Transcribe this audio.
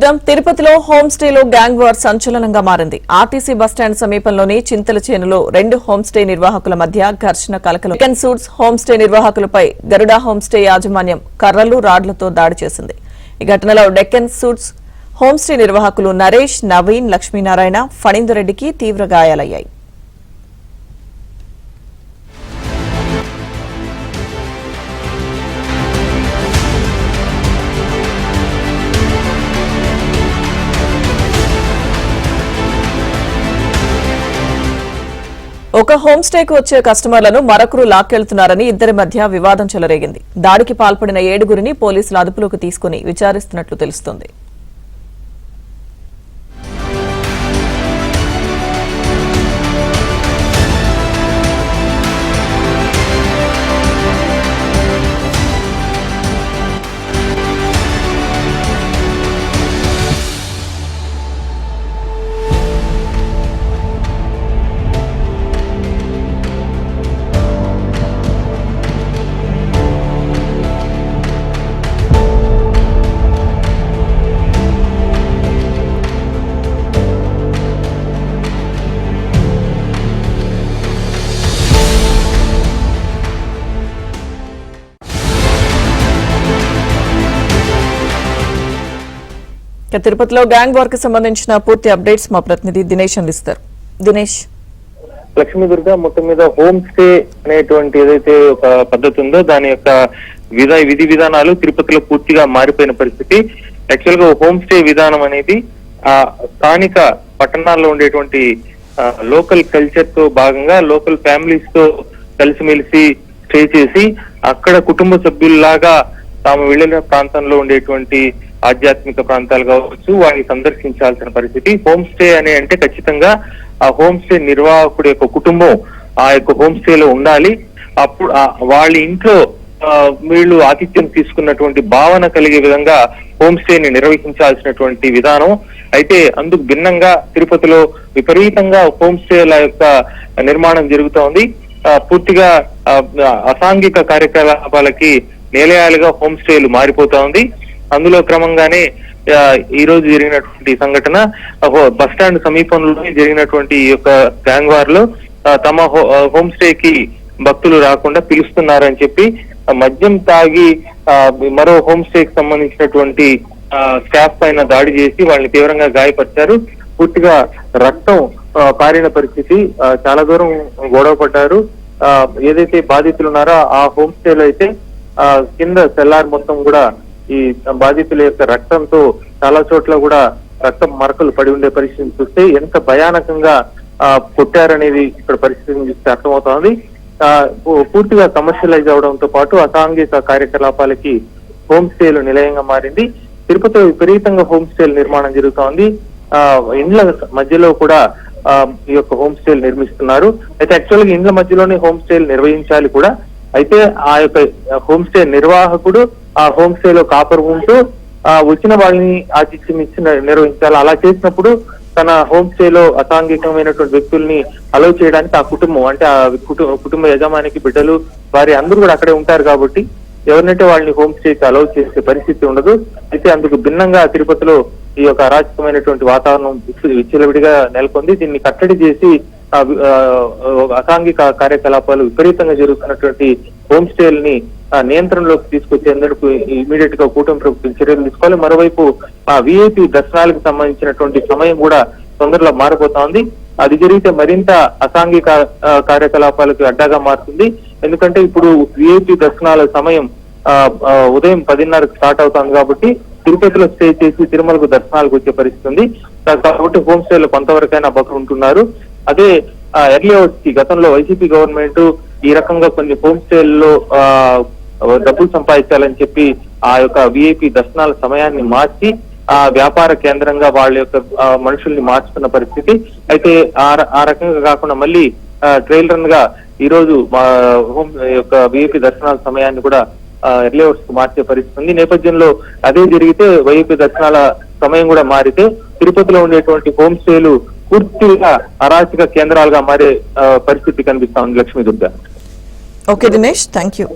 చూద్దాం. తిరుపతిలో home స్టేలో gang war సంచలనంగా మారింది. ఆర్టీసీ బస్టాండ్ సమీపంలోని చింతలచేనులో 2 హోమ్ స్టే నిర్వాహకుల మధ్య ఘర్షణ కలకలం. డెక్కన్ సూట్స్ హోమ్ స్టే నిర్వాహకులపై గరుడ హోమ్ స్టే యాజమాన్యం కర్రలు రాడ్లతో దాడి చేసింది. ఈ ఘటనలో డెక్కన్ సూట్స్ హోమ్ స్టే నిర్వాహకులు నరేష్, నవీన్, లక్ష్మీనారాయణ, ఫణీందర్రెడ్డికి తీవ్ర గాయాలయ్యాయి. ఒక హోమ్ స్టేకు వచ్చే కస్టమర్లను మరొకరు లాక్కెళ్తున్నారని ఇద్దరి మధ్య వివాదం చెలరేగింది. దాడికి పాల్పడిన 7గురిని పోలీసులు అదుపులోకి తీసుకుని విచారిస్తున్నట్లు తెలుస్తోంది. తిరుపతిలో గ్యాంగ్ వార్ కి సంబంధించిన పూర్తి అప్డేట్స్ మా ప్రతినిధి దినేష్ అందిస్తారు. దినేష్. లక్ష్మీదుర్గ మొత్తం మీద హోమ్ స్టే అనేటువంటి ఏదైతే ఒక పద్ధతి ఉందో దాని యొక్క విధి విధానాలు తిరుపతిలో పూర్తిగా మారిపోయిన పరిస్థితి. యాక్చువల్ గా హోమ్ స్టే విధానం అనేది స్థానిక పట్టణాల్లో ఉండేటువంటి లోకల్ కల్చర్ తో భాగంగా లోకల్ ఫ్యామిలీస్ తో కలిసిమెలిసి స్టే చేసి అక్కడ కుటుంబ సభ్యుల్లాగా తాము వెళ్లిన ప్రాంతంలో ఉండేటువంటి ఆధ్యాత్మిక ప్రాంతాలు కావచ్చు వాటిని సందర్శించాల్సిన పరిస్థితి. హోమ్ స్టే అంటే ఖచ్చితంగా ఆ హోమ్ స్టే నిర్వాహకుడి యొక్క కుటుంబం ఆ యొక్క హోమ్ స్టేలో ఉండాలి. అప్పుడు వాళ్ళ ఇంట్లో వీళ్ళు ఆతిథ్యం తీసుకున్నటువంటి భావన కలిగే విధంగా హోమ్ స్టేని నిర్వహించాల్సినటువంటి విధానం. అయితే అందుకు భిన్నంగా తిరుపతిలో విపరీతంగా హోమ్ స్టేల యొక్క నిర్మాణం జరుగుతోంది. పూర్తిగా అసాంఘిక కార్యకలాపాలకి నిలయాలుగా హోమ్ స్టేలు మారిపోతా ఉంది. అందులో క్రమంగానే ఈ రోజు జరిగినటువంటి సంఘటన బస్టాండ్ సమీపంలో జరిగినటువంటి ఈ యొక్క గ్యాంగ్ వార్ లో తమ హోమ్ స్టే కి భక్తులు రాకుండా పిలుస్తున్నారని చెప్పి మద్యం తాగి మరో హోమ్ స్టే కి సంబంధించినటువంటి స్టాఫ్ పైన దాడి చేసి వాళ్ళని తీవ్రంగా గాయపరిచారు. పూర్తిగా రక్తం పారిన పరిస్థితి. చాలా దూరం గొడవ పడ్డారు. ఏదైతే బాధితులు ఉన్నారో ఆ హోమ్ స్టేలో అయితే కింద సెల్లార్ మొత్తం కూడా ఈ బాధితుల యొక్క రక్తంతో చాలా చోట్ల కూడా రక్తం మరకలు పడి ఉండే పరిస్థితిని చూస్తే ఎంత భయానకంగా కొట్టారనేది ఇక్కడ పరిస్థితిని చూస్తే అర్థమవుతోంది. పూర్తిగా కమర్షియలైజ్ అవడంతో పాటు అసాంఘిక కార్యకలాపాలకి హోమ్ స్టేలు నిలయంగా మారింది. తిరుపతిలో విపరీతంగా హోమ్ స్టేలు నిర్మాణం జరుగుతోంది. ఇండ్ల మధ్యలో కూడా ఈ యొక్క హోమ్ స్టేలు నిర్మిస్తున్నారు. అయితే యాక్చువల్ గా ఇండ్ల మధ్యలోనే హోమ్ స్టేలు నిర్వహించాలి కూడా. అయితే ఆ యొక్క హోమ్ స్టే నిర్వాహకుడు ఆ హోమ్ స్టేలో కాపరు ఉంటూ వచ్చిన వాళ్ళని ఆతిథ్యం ఇచ్చి నిర్వహించాలి. అలా చేసినప్పుడు తన హోమ్ స్టేలో అసాంఘికమైనటువంటి వ్యక్తుల్ని అలౌ చేయడానికి ఆ కుటుంబం అంటే ఆ కుటుంబ యజమానికి బిడ్డలు వారి అందరూ కూడా అక్కడే ఉంటారు కాబట్టి ఎవరినంటే వాళ్ళని హోమ్ స్టేకి అలౌ చేసే పరిస్థితి ఉండదు. అయితే అందుకు భిన్నంగా తిరుపతిలో ఈ యొక్క అరాచకమైనటువంటి వాతావరణం విచ్చలవిడిగా నెలకొంది. దీన్ని కట్టడి చేసి అసాంఘిక కార్యకలాపాలు విపరీతంగా జరుగుతున్నటువంటి హోమ్ స్టేలని నియంత్రణలోకి తీసుకొచ్చేందుకు ఇమీడియట్ గా కూటమి ప్రభుత్వం చర్యలు తీసుకోవాలి. మరోవైపు ఆ విఐపి దర్శనాలకు సంబంధించినటువంటి సమయం కూడా తొందరలో మారిపోతా అది జరిగితే మరింత అసాంఘిక కార్యకలాపాలకు అడ్డాగా మారుతుంది. ఎందుకంటే ఇప్పుడు విఐపి దర్శనాల సమయం ఉదయం 10:30కు స్టార్ట్ అవుతుంది కాబట్టి తిరుపతిలో స్టే చేసి తిరుమలకు దర్శనాలకు వచ్చే పరిస్థితి ఉంది. కాబట్టి హోమ్ స్టేలో కొంతవరకైనా భక్తులు ఉంటున్నారు. అదే ఎర్లీ అవర్స్ కి గతంలో వైసీపీ గవర్నమెంట్ ఈ రకంగా కొన్ని హోమ్ స్టేల్లో డబ్బులు సంపాదించాలని చెప్పి ఆ యొక్క విఐపి దర్శనాల సమయాన్ని మార్చి ఆ వ్యాపార కేంద్రంగా వాళ్ళ యొక్క మనుషుల్ని మార్చుకున్న పరిస్థితి. అయితే ఆ రకంగా కాకుండా మళ్ళీ ట్రైల్ రన్ గా ఈ రోజు హోమ్ యొక్క విఐపి దర్శనాల సమయాన్ని కూడా ఎర్లీ అవర్స్ కు మార్చే పరిస్థితి ఉంది. నేపథ్యంలో అదే జరిగితే వైఐపి దర్శనాల సమయం కూడా మారితే తిరుపతిలో ఉండేటువంటి హోమ్ స్టేలు పూర్తిగా అరాచక కేంద్రాలుగా మారే పరిస్థితి కనిపిస్తా ఉంది. Lakshmi Durga. Okay Dinesh, thank you.